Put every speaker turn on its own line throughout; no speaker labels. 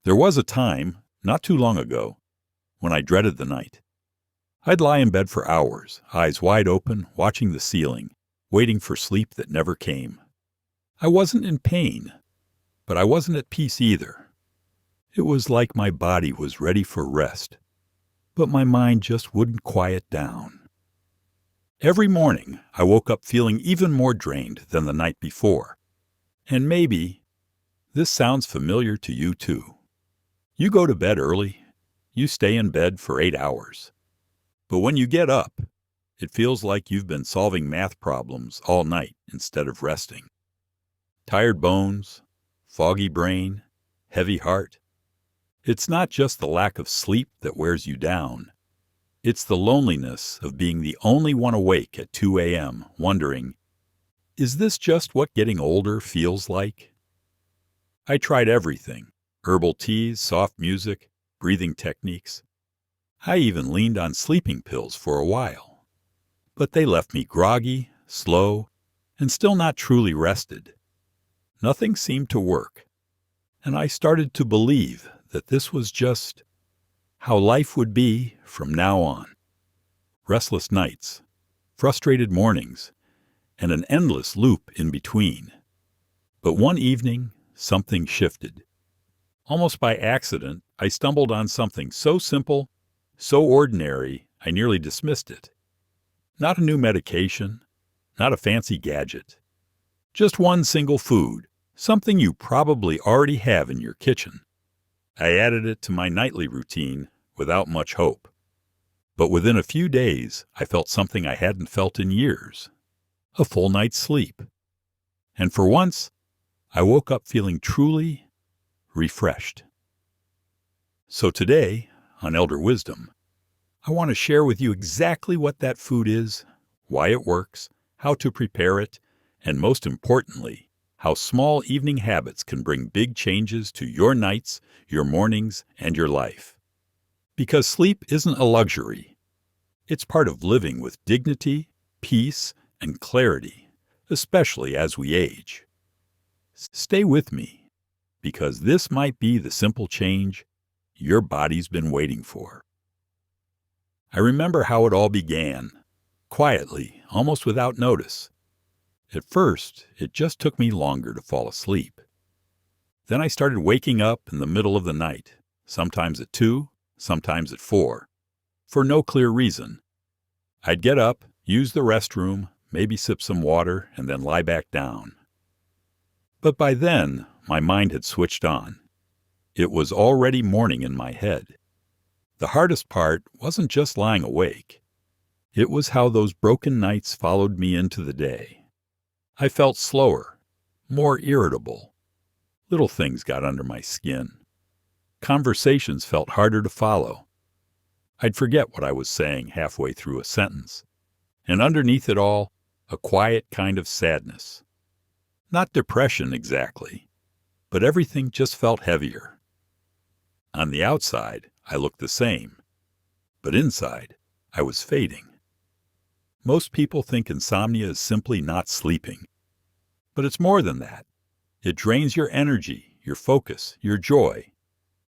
There was a time, not too long ago, when I dreaded the night. I'd lie in bed for hours, eyes wide open, watching the ceiling, waiting for sleep that never came. I wasn't in pain, but I wasn't at peace either. It was like my body was ready for rest, but my mind just wouldn't quiet down. Every morning, I woke up feeling even more drained than the night before. And maybe this sounds familiar to you too. You go to bed early, you stay in bed for 8 hours. But when you get up, it feels like you've been solving math problems all night instead of resting. Tired bones, foggy brain, heavy heart. It's not just the lack of sleep that wears you down. It's the loneliness of being the only one awake at 2 a.m., wondering, is this just what getting older feels like? I tried everything: herbal teas, soft music, breathing techniques. I even leaned on sleeping pills for a while. But they left me groggy, slow, and still not truly rested. Nothing seemed to work, and I started to believe that this was just how life would be from now on. Restless nights, frustrated mornings, and an endless loop in between. But one evening, something shifted. Almost by accident, I stumbled on something so simple, so ordinary, I nearly dismissed it. Not a new medication, not a fancy gadget. Just one single food, something you probably already have in your kitchen. I added it to my nightly routine without much hope. But within a few days, I felt something I hadn't felt in years: a full night's sleep. And for once, I woke up feeling truly refreshed. So today, on Elder Wisdom, I want to share with you exactly what that food is, why it works, how to prepare it, and most importantly, how small evening habits can bring big changes to your nights, your mornings, and your life. Because sleep isn't a luxury. It's part of living with dignity, peace, and clarity, especially as we age. Stay with me, because this might be the simple change your body's been waiting for. I remember how it all began, quietly, almost without notice. At first, it just took me longer to fall asleep. Then I started waking up in the middle of the night, sometimes at 2, sometimes at 4, for no clear reason. I'd get up, use the restroom, maybe sip some water, and then lie back down. But by then, my mind had switched on. It was already morning in my head. The hardest part wasn't just lying awake. It was how those broken nights followed me into the day. I felt slower, more irritable. Little things got under my skin. Conversations felt harder to follow. I'd forget what I was saying halfway through a sentence. And underneath it all, a quiet kind of sadness. Not depression exactly, but everything just felt heavier. On the outside, I looked the same, but inside, I was fading. Most people think insomnia is simply not sleeping. But it's more than that. It drains your energy, your focus, your joy.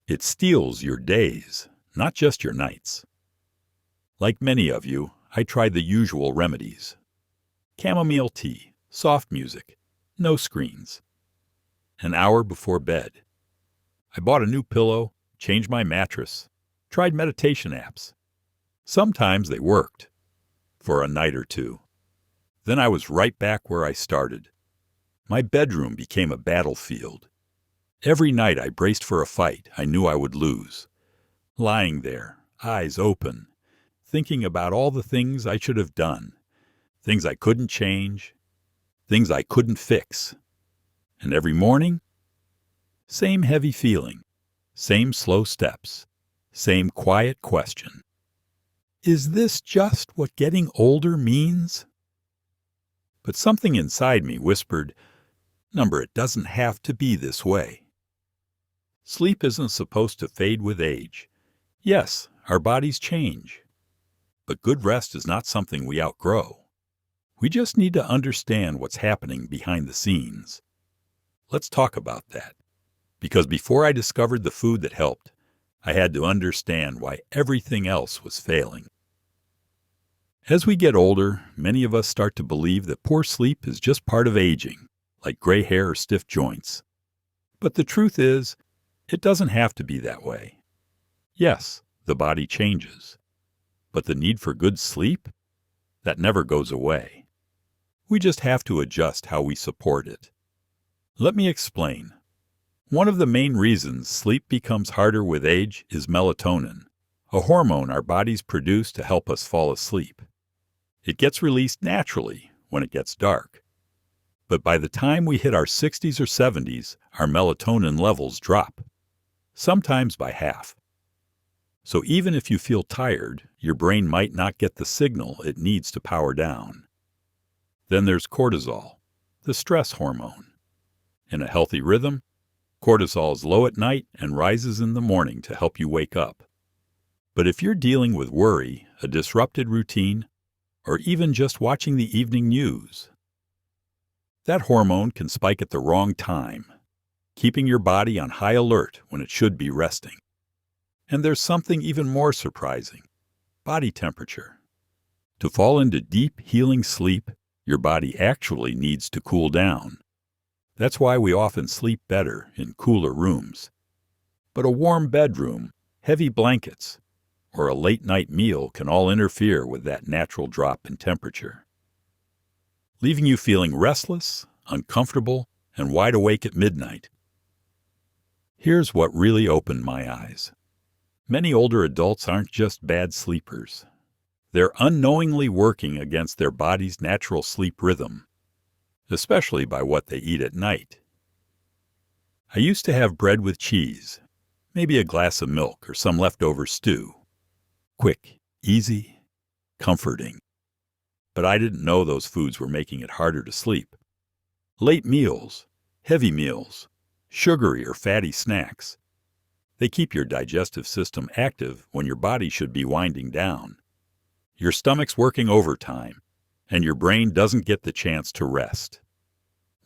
It steals your days, not just your nights. Like many of you, I tried the usual remedies. Chamomile tea, soft music, no screens. An hour before bed. I bought a new pillow, changed my mattress, tried meditation apps. Sometimes they worked, for a night or two. Then I was right back where I started. My bedroom became a battlefield. Every night I braced for a fight I knew I would lose. Lying there, eyes open, thinking about all the things I should have done, things I couldn't change, things I couldn't fix. And every morning, same heavy feeling, same slow steps, same quiet question. Is this just what getting older means? But something inside me whispered, "Number, it doesn't have to be this way." Sleep isn't supposed to fade with age. Yes, our bodies change. But good rest is not something we outgrow. We just need to understand what's happening behind the scenes. Let's talk about that. Because before I discovered the food that helped, I had to understand why everything else was failing. As we get older, many of us start to believe that poor sleep is just part of aging, like gray hair or stiff joints. But the truth is, it doesn't have to be that way. Yes, the body changes. But the need for good sleep? That never goes away. We just have to adjust how we support it. Let me explain. One of the main reasons sleep becomes harder with age is melatonin, a hormone our bodies produce to help us fall asleep. It gets released naturally when it gets dark. But by the time we hit our 60s or 70s, our melatonin levels drop, sometimes by half. So even if you feel tired, your brain might not get the signal it needs to power down. Then there's cortisol, the stress hormone. In a healthy rhythm, cortisol is low at night and rises in the morning to help you wake up. But if you're dealing with worry, a disrupted routine, or even just watching the evening news, that hormone can spike at the wrong time, keeping your body on high alert when it should be resting. And there's something even more surprising: body temperature. To fall into deep, healing sleep, your body actually needs to cool down. That's why we often sleep better in cooler rooms. But a warm bedroom, heavy blankets, or a late-night meal can all interfere with that natural drop in temperature, leaving you feeling restless, uncomfortable, and wide awake at midnight. Here's what really opened my eyes. Many older adults aren't just bad sleepers. They're unknowingly working against their body's natural sleep rhythm, especially by what they eat at night. I used to have bread with cheese, maybe a glass of milk or some leftover stew. Quick, easy, comforting. But I didn't know those foods were making it harder to sleep. Late meals, heavy meals, sugary or fatty snacks. They keep your digestive system active when your body should be winding down. Your stomach's working overtime, and your brain doesn't get the chance to rest.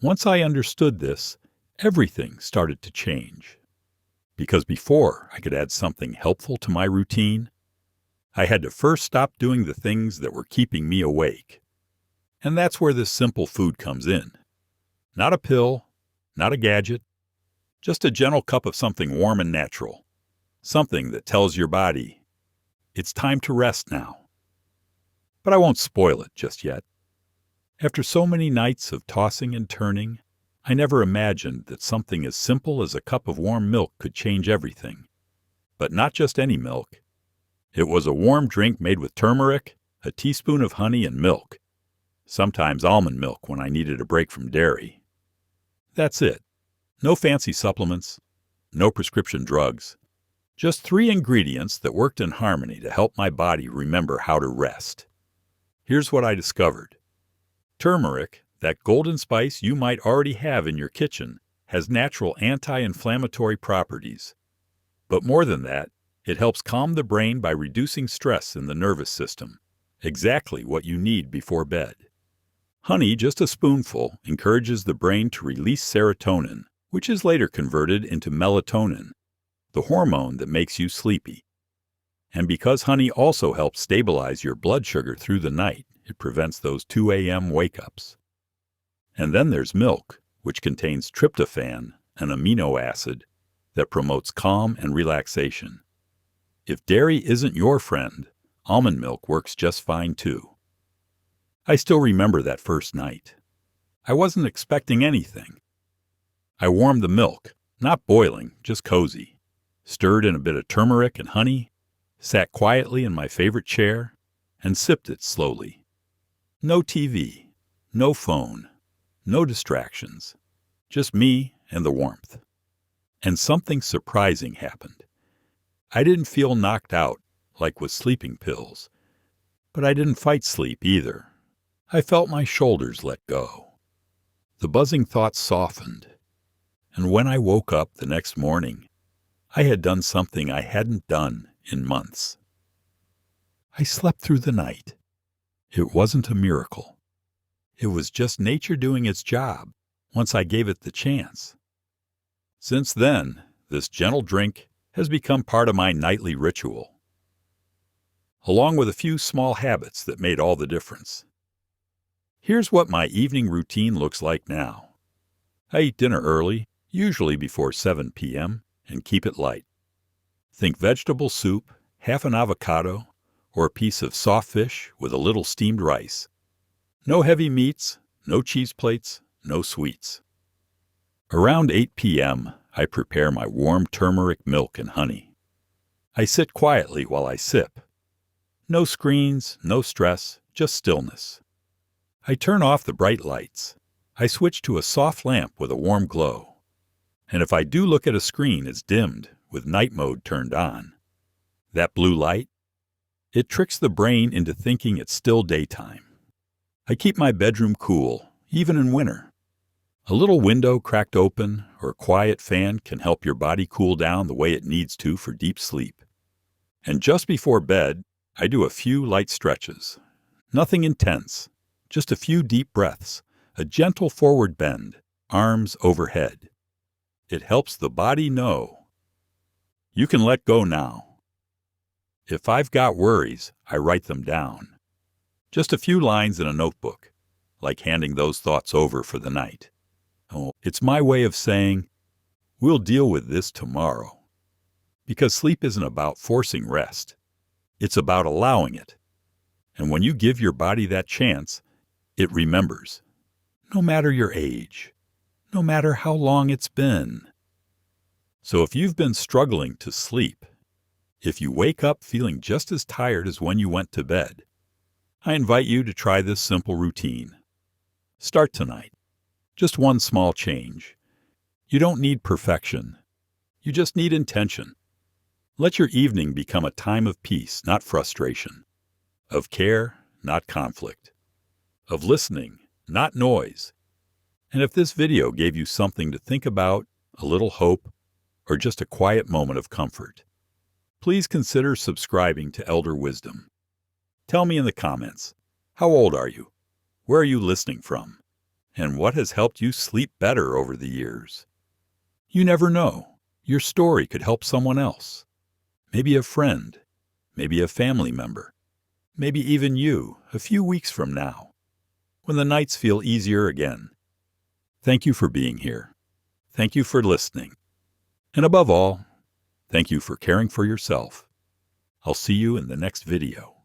Once I understood this, everything started to change. Because before I could add something helpful to my routine, I had to first stop doing the things that were keeping me awake. And that's where this simple food comes in. Not a pill, not a gadget, just a gentle cup of something warm and natural. Something that tells your body, it's time to rest now. But I won't spoil it just yet. After so many nights of tossing and turning, I never imagined that something as simple as a cup of warm milk could change everything. But not just any milk. It was a warm drink made with turmeric, a teaspoon of honey, and milk. Sometimes almond milk when I needed a break from dairy. That's it. No fancy supplements, no prescription drugs. Just 3 ingredients that worked in harmony to help my body remember how to rest. Here's what I discovered. Turmeric, that golden spice you might already have in your kitchen, has natural anti-inflammatory properties. But more than that, it helps calm the brain by reducing stress in the nervous system, exactly what you need before bed. Honey, just a spoonful, encourages the brain to release serotonin, which is later converted into melatonin, the hormone that makes you sleepy. And because honey also helps stabilize your blood sugar through the night, it prevents those 2 a.m. wake-ups. And then there's milk, which contains tryptophan, an amino acid that promotes calm and relaxation. If dairy isn't your friend, almond milk works just fine too. I still remember that first night. I wasn't expecting anything. I warmed the milk, not boiling, just cozy, stirred in a bit of turmeric and honey, sat quietly in my favorite chair, and sipped it slowly. No TV, no phone, no distractions, just me and the warmth. And something surprising happened. I didn't feel knocked out like with sleeping pills, but I didn't fight sleep either. I felt my shoulders let go. The buzzing thoughts softened, and when I woke up the next morning, I had done something I hadn't done in months. I slept through the night. It wasn't a miracle. It was just nature doing its job once I gave it the chance. Since then, this gentle drink has become part of my nightly ritual, along with a few small habits that made all the difference. Here's what my evening routine looks like now. I eat dinner early, usually before 7 p.m., and keep it light. Think vegetable soup, half an avocado, or a piece of soft fish with a little steamed rice. No heavy meats, no cheese plates, no sweets. Around 8 p.m., I prepare my warm turmeric milk and honey. I sit quietly while I sip. No screens, no stress, just stillness. I turn off the bright lights. I switch to a soft lamp with a warm glow. And if I do look at a screen, it's dimmed with night mode turned on. That blue light? It tricks the brain into thinking it's still daytime. I keep my bedroom cool, even in winter. A little window cracked open or a quiet fan can help your body cool down the way it needs to for deep sleep. And just before bed, I do a few light stretches. Nothing intense, just a few deep breaths, a gentle forward bend, arms overhead. It helps the body know you can let go now. If I've got worries, I write them down. Just a few lines in a notebook, like handing those thoughts over for the night. Oh, it's my way of saying, we'll deal with this tomorrow. Because sleep isn't about forcing rest. It's about allowing it. And when you give your body that chance, it remembers. No matter your age, no matter how long it's been. So if you've been struggling to sleep, if you wake up feeling just as tired as when you went to bed, I invite you to try this simple routine. Start tonight. Just one small change. You don't need perfection. You just need intention. Let your evening become a time of peace, not frustration. Of care, not conflict. Of listening, not noise. And if this video gave you something to think about, a little hope, or just a quiet moment of comfort, please consider subscribing to Elder Wisdom. Tell me in the comments, how old are you? Where are you listening from? And what has helped you sleep better over the years? You never know. Your story could help someone else. Maybe a friend, maybe a family member, maybe even you a few weeks from now, when the nights feel easier again. Thank you for being here. Thank you for listening. And above all, thank you for caring for yourself. I'll see you in the next video.